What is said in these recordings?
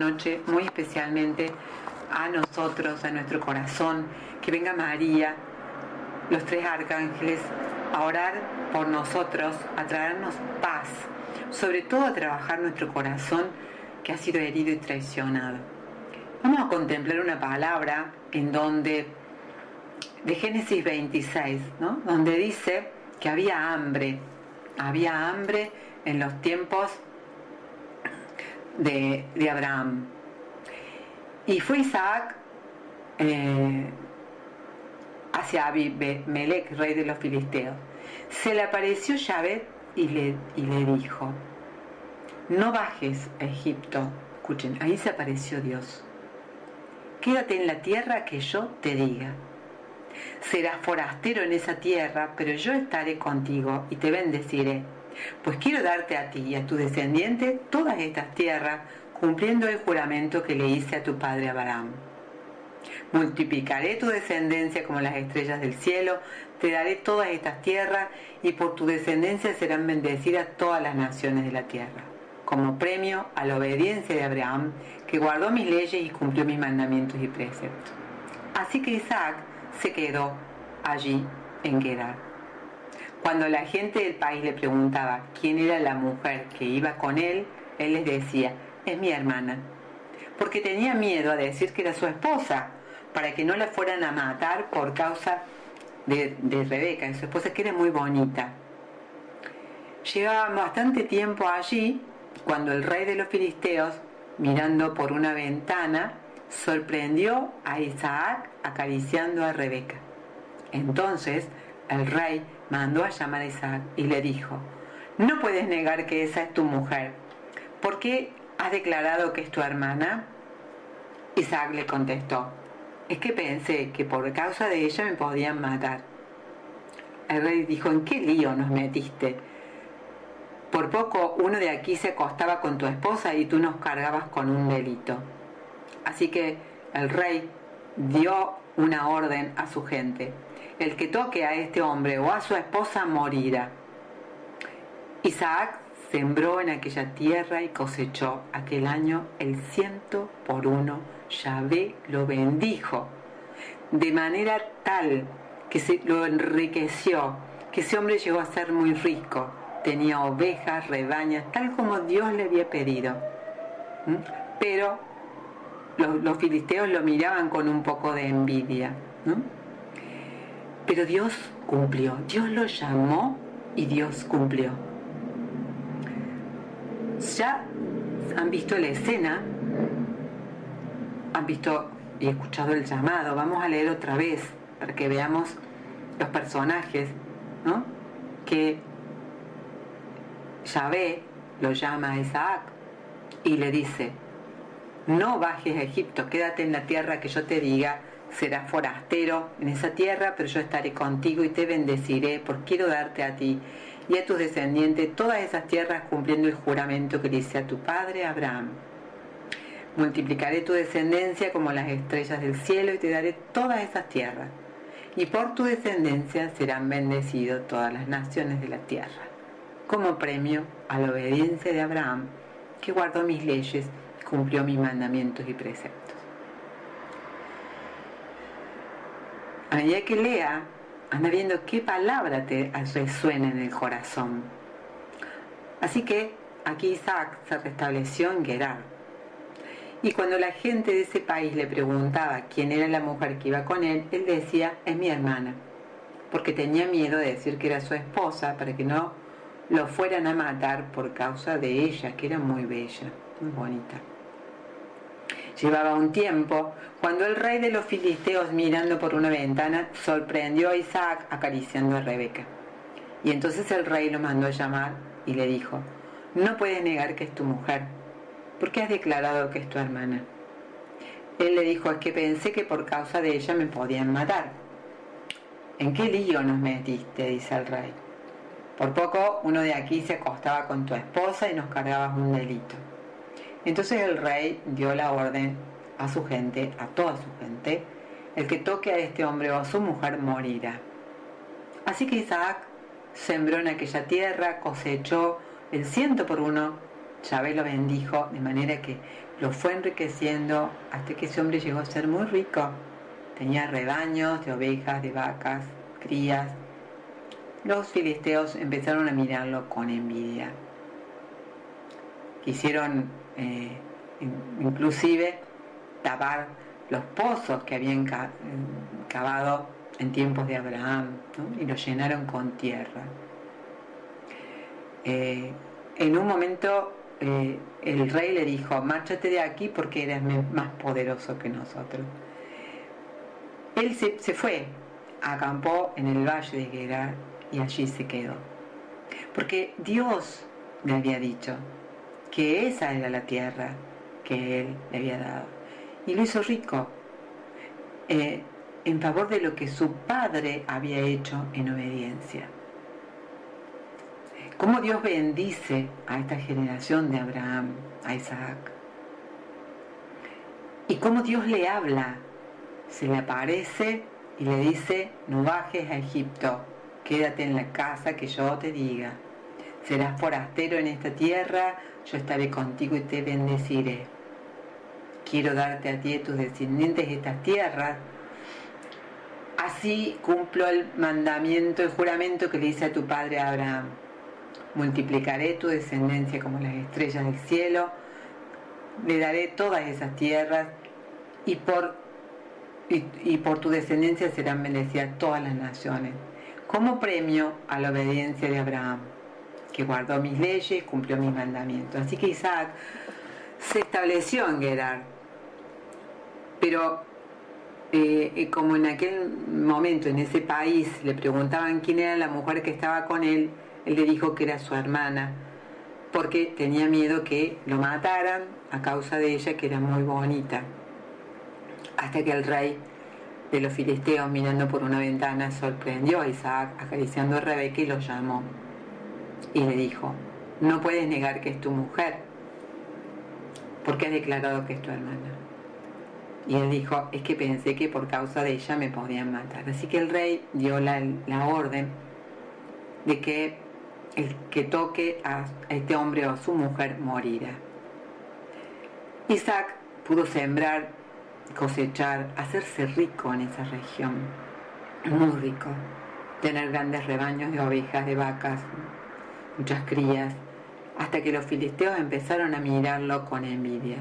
Noche muy especialmente a nosotros, a nuestro corazón, que venga María, los tres arcángeles, a orar por nosotros, a traernos paz, sobre todo a trabajar nuestro corazón que ha sido herido y traicionado. Vamos a contemplar una palabra en donde, de Génesis 26, ¿no? Donde dice que había hambre en los tiempos de Abraham. Y fue Isaac hacia Abimelech, rey de los filisteos. Se le apareció Yahvé y le dijo: no bajes a Egipto. Escuchen, ahí se apareció Dios. Quédate en la tierra que yo te diga. Serás forastero en esa tierra, pero yo estaré contigo y te bendeciré, pues quiero darte a ti y a tu descendiente todas estas tierras, cumpliendo el juramento que le hice a tu padre Abraham. Multiplicaré tu descendencia como las estrellas del cielo, te daré todas estas tierras, y por tu descendencia serán bendecidas todas las naciones de la tierra, como premio a la obediencia de Abraham, que guardó mis leyes y cumplió mis mandamientos y preceptos. Así que Isaac se quedó allí en Gerar. Cuando la gente del país le preguntaba quién era la mujer que iba con él, él les decía: es mi hermana, porque tenía miedo a decir que era su esposa, para que no la fueran a matar por causa de Rebeca, de su esposa, que era muy bonita. Llevaban bastante tiempo allí cuando el rey de los filisteos, mirando por una ventana, sorprendió a Isaac acariciando a Rebeca. Entonces el rey mandó a llamar a Isaac y le dijo: no puedes negar que esa es tu mujer. ¿Por qué has declarado que es tu hermana? Isaac le contestó: es que pensé que por causa de ella me podían matar. El rey dijo: ¿en qué lío nos metiste? Por poco uno de aquí se acostaba con tu esposa y tú nos cargabas con un delito. Así que el rey dio una orden a su gente: el que toque a este hombre o a su esposa morirá. Isaac sembró en aquella tierra y cosechó aquel año el 100 por 1. Yahvé lo bendijo de manera tal que se lo enriqueció, que ese hombre llegó a ser muy rico. Tenía ovejas, rebañas, tal como Dios le había pedido. Pero los filisteos lo miraban con un poco de envidia, ¿no? Pero Dios cumplió. Dios lo llamó y Dios cumplió. Ya han visto la escena, han visto y escuchado el llamado. Vamos a leer otra vez para que veamos los personajes, ¿no? Que Yahvé lo llama a Isaac y le dice: no bajes a Egipto, quédate en la tierra que yo te diga. Serás forastero en esa tierra, pero yo estaré contigo y te bendeciré, porque quiero darte a ti y a tus descendientes todas esas tierras, cumpliendo el juramento que le hice a tu padre Abraham. Multiplicaré tu descendencia como las estrellas del cielo y te daré todas esas tierras, y por tu descendencia serán bendecidas todas las naciones de la tierra, como premio a la obediencia de Abraham, que guardó mis leyes y cumplió mis mandamientos y preceptos. A medida que lea, anda viendo qué palabra te resuena en el corazón. Así que aquí Isaac se restableció en Gerar. Y cuando la gente de ese país le preguntaba quién era la mujer que iba con él, él decía: es mi hermana, porque tenía miedo de decir que era su esposa, para que no lo fueran a matar por causa de ella, que era muy bella, muy bonita. Llevaba un tiempo cuando el rey de los filisteos, mirando por una ventana, sorprendió a Isaac acariciando a Rebeca. Y entonces el rey lo mandó a llamar y le dijo: no puedes negar que es tu mujer. ¿Por qué has declarado que es tu hermana? Él le dijo: es que pensé que por causa de ella me podían matar. ¿En qué lío nos metiste?, dice el rey. Por poco uno de aquí se acostaba con tu esposa y nos cargabas un delito. Entonces el rey dio la orden a su gente, a toda su gente: el que toque a este hombre o a su mujer morirá. Así que Isaac sembró en aquella tierra, cosechó el 100 por 1. Yahvé lo bendijo de manera que lo fue enriqueciendo hasta que ese hombre llegó a ser muy rico. Tenía rebaños de ovejas, de vacas, crías. Los filisteos empezaron a mirarlo con envidia. Quisieron inclusive tapar los pozos que habían cavado en tiempos de Abraham, ¿no? Y los llenaron con tierra. En un momento el rey le dijo: márchate de aquí porque eres más poderoso que nosotros. Él se fue, acampó en el valle de Gerar y allí se quedó, porque Dios le había dicho que esa era la tierra que Él le había dado, y lo hizo rico en favor de lo que su padre había hecho en obediencia. Cómo Dios bendice a esta generación de Abraham, a Isaac, y cómo Dios le habla. Se le aparece y le dice: no bajes a Egipto, quédate en la casa que yo te diga. Serás forastero en esta tierra, yo estaré contigo y te bendeciré. Quiero darte a ti y a tus descendientes estas tierras. Así cumplo el mandamiento, el juramento que le hice a tu padre Abraham. Multiplicaré tu descendencia como las estrellas del cielo, le daré todas esas tierras y por tu descendencia serán bendecidas todas las naciones, como premio a la obediencia de Abraham, que guardó mis leyes, cumplió mis mandamientos. Así que Isaac se estableció en Gerar, pero como en aquel momento, en ese país, le preguntaban quién era la mujer que estaba con él, él le dijo que era su hermana, porque tenía miedo que lo mataran a causa de ella, que era muy bonita. Hasta que el rey de los filisteos, mirando por una ventana, sorprendió a Isaac acariciando a Rebeca y lo llamó. Y le dijo: no puedes negar que es tu mujer, porque has declarado que es tu hermana. Y él dijo: es que pensé que por causa de ella me podían matar. Así que el rey dio la orden de que el que toque a este hombre o a su mujer morirá. Isaac pudo sembrar, cosechar, hacerse rico en esa región, muy rico, tener grandes rebaños de ovejas, de vacas, muchas crías, hasta que los filisteos empezaron a mirarlo con envidia.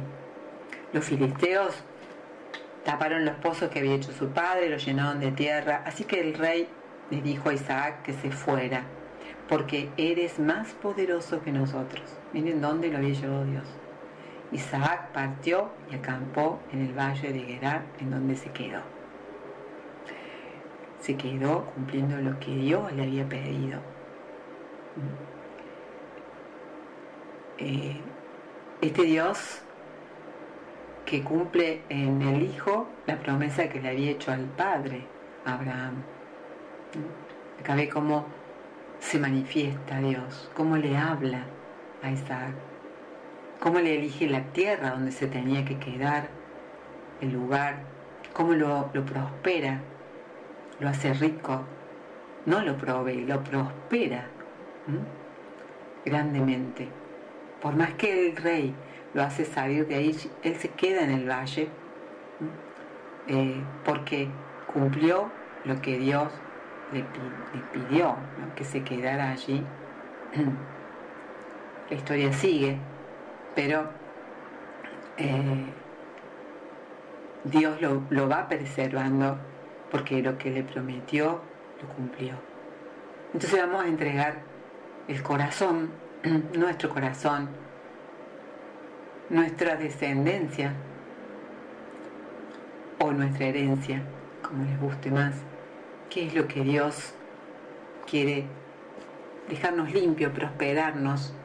Los filisteos taparon los pozos que había hecho su padre, los llenaron de tierra, así que el rey le dijo a Isaac que se fuera, porque eres más poderoso que nosotros. Miren dónde lo había llevado Dios. Isaac partió y acampó en el valle de Gerar, en donde se quedó. Se quedó cumpliendo lo que Dios le había pedido. Este Dios que cumple en el Hijo la promesa que le había hecho al Padre, Abraham. Acá ve cómo se manifiesta Dios, cómo le habla a Isaac, cómo le elige la tierra donde se tenía que quedar, el lugar, cómo lo prospera, lo hace rico, no lo provee, lo prospera grandemente. Por más que el rey lo hace salir de ahí, él se queda en el valle porque cumplió lo que Dios le pidió, ¿no? Que se quedara allí. La historia sigue, pero Dios lo va preservando porque lo que le prometió lo cumplió. Entonces vamos a entregar el corazón, nuestro corazón, nuestra descendencia o nuestra herencia, como les guste más. ¿Qué es lo que Dios quiere? Dejarnos limpios, prosperarnos,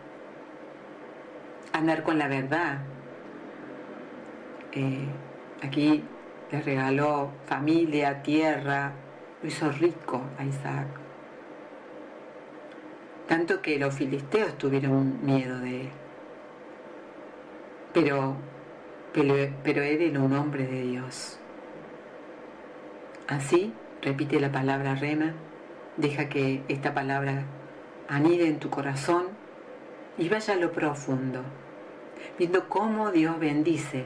andar con la verdad. Aquí le regaló familia, tierra, lo hizo rico a Isaac. Tanto que los filisteos tuvieron miedo de él. Pero él era un hombre de Dios. Así, repite la palabra rema, deja que esta palabra anide en tu corazón y vaya a lo profundo. viendo cómo Dios bendice